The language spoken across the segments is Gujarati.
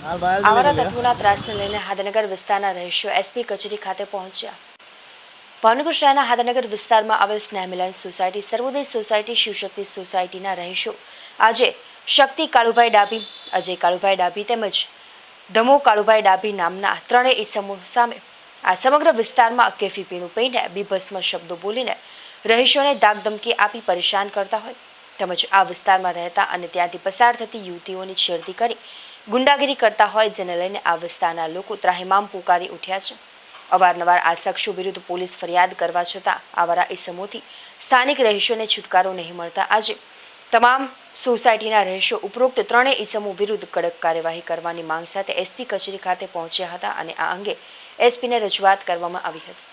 આવારા તત્વોના ત્રાસને લઈને હાદનગર વિસ્તારના રહીશો એસપી કચેરી ખાતે પહોંચ્યા। ભાવનગર શહેરના હાદનગર વિસ્તારમાં આવેલ સ્નેહ મિલન સોસાયટી, સર્વોદય સોસાયટી, શિવશક્તિ સોસાયટીના રહીશો આજે શક્તિ કાળુભાઈ ડાભી, અજય કાળુભાઈ ડાભી તેમજ ધમો કાળુભાઈ ડાભી નામના ત્રણેય ઈસમો સામે આ સમગ્ર વિસ્તારમાં કેફી પીણું પીને બીભત્સમ શબ્દો બોલીને રહીશોને ધાકધમકી આપી પરેશાન કરતા હોય તેમજ આ વિસ્તારમાં રહેતા અને ત્યાંથી પસાર થતી યુવતીઓની છેડતી કરી ગુંડાગીરી કરતા હોય, જેને લઈને આ વિસ્તારના લોકો ત્રાહિમામ પુકારી ઉઠ્યા છે। અવારનવાર આ શખ્સો વિરુદ્ધ પોલીસ ફરિયાદ કરવા છતાં આવારા ઈસમોથી સ્થાનિક રહીશોને છુટકારો નહીં મળતા આજે તમામ સોસાયટીના રહીશો ઉપરોક્ત ત્રણેય ઈસમો વિરુદ્ધ કડક કાર્યવાહી કરવાની માંગ સાથે એસપી કચેરી ખાતે પહોંચ્યા હતા અને આ અંગે એસપીને રજૂઆત કરવામાં આવી હતી।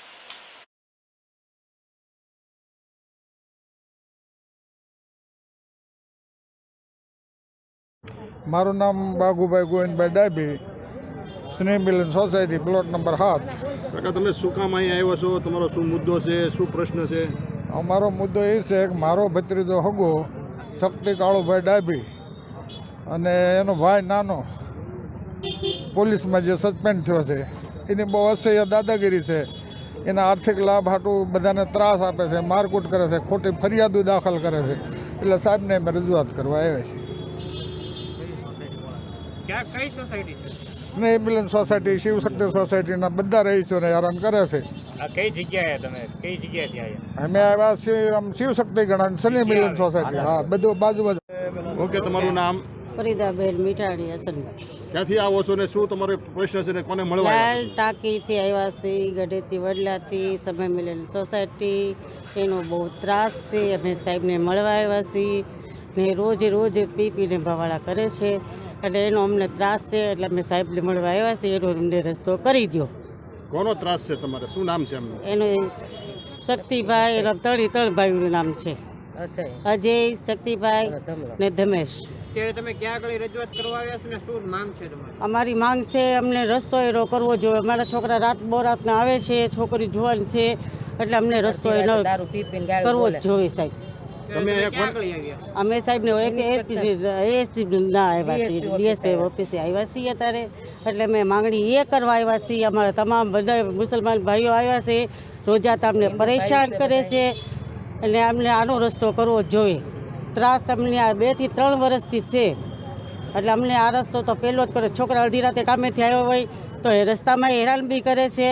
મારું નામ બાગુભાઈ ગોવિંદભાઈ ડાભી, સ્નેહ મિલન સોસાયટી, પ્લોટ નંબર 7। કાકા, તમે શું કામ અહીંયા આવ્યા છો? તમારો શું મુદ્દો છે? શું પ્રશ્ન છે? અમારો મુદ્દો એ છે કે મારો ભત્રીજો હગો શક્તિ કાળુભાઈ ડાભી અને એનો ભાઈ નાનો પોલીસમાં જે સસ્પેન્ડ થયો છે, એની બહુ અસહ્ય દાદાગીરી છે। એના આર્થિક લાભ હાટું બધાને ત્રાસ આપે છે, મારકૂટ કરે છે, ખોટી ફરિયાદો દાખલ કરે છે। એટલે સાહેબને અમે રજૂઆત કરવા આવ્યા છીએ। સ્નેહ મિલન સોસાયટી, શિવશક્તિ સોસાયટીના બધા રહીશોને હેરાન કરે છે। કઈ જગ્યાએ અમે આવ્યા છીએ આમ શિવશક્તિ ગણા, સ્નેહ મિલન સોસાયટી, હા બધું બાજુ બાજુ। ઓકે, તમારું નામ? ફરીદાબેન મીઠાણી હસનભાઈ। ક્યાંથી આવો છો ને શું તમારો પ્રશ્ન છે ને કોને મળવા આવ્યા લાલ ટાંકીથી આવ્યા છે, ગઢેચી વડલાથી સ્નેહ મિલન સોસાયટી। એનો બહુ ત્રાસ છે, અમે સાહેબને મળવા આવ્યા છીએ ને રોજ પીને ભવાડા કરે છે એટલે એનો અમને ત્રાસ છે એટલે અમે સાહેબને મળવા આવ્યા છીએ। એનો અમને રસ્તો કરી દો। છો? કોનો ત્રાસ છે તમારે? શું નામ છે એમનું? એનું શક્તિભાઈ, એના ત્રણ ભાઈઓનું નામ છે, અજય, શક્તિભાઈ ને ધમેશ। તમે ક્યાં આગળ રજૂઆત કરવા આવ્યા છો ને શું માંગ છે તમારી? અમારી માંગ છે અમને રસ્તો એનો કરવો જોઈએ। અમારા છોકરા રાત બોરાતના આવે છે, છોકરી જુવાન છે એટલે અમને રસ્તો એનો કરવો જ જોઈએ સાહેબ। તમે અમે સાહેબને એસપી ના આવ્યા છીએ, ડીએસપી ઓફિસે આવ્યા છીએ અત્યારે, એટલે અમે માંગણી એ કરવા આવ્યા છીએ। અમારા તમામ બધા મુસલમાન ભાઈઓ આવ્યા છે, રોજાત અમને પરેશાન કરે છે એટલે અમને આનો રસ્તો કરવો જોઈએ। ત્રાસ અમને આ 2 થી 3 વર્ષથી છે એટલે અમને આ રસ્તો તો પહેલો જ કરે। છોકરા અડધી રાતે કામેથી આવ્યો હોય તો એ રસ્તામાં હેરાન બી કરે છે।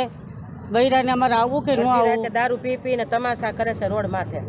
બૈરાને અમારે આવવું કે ન આવવું, દારૂ પીને તમાશા કરે છે રોડ માથે।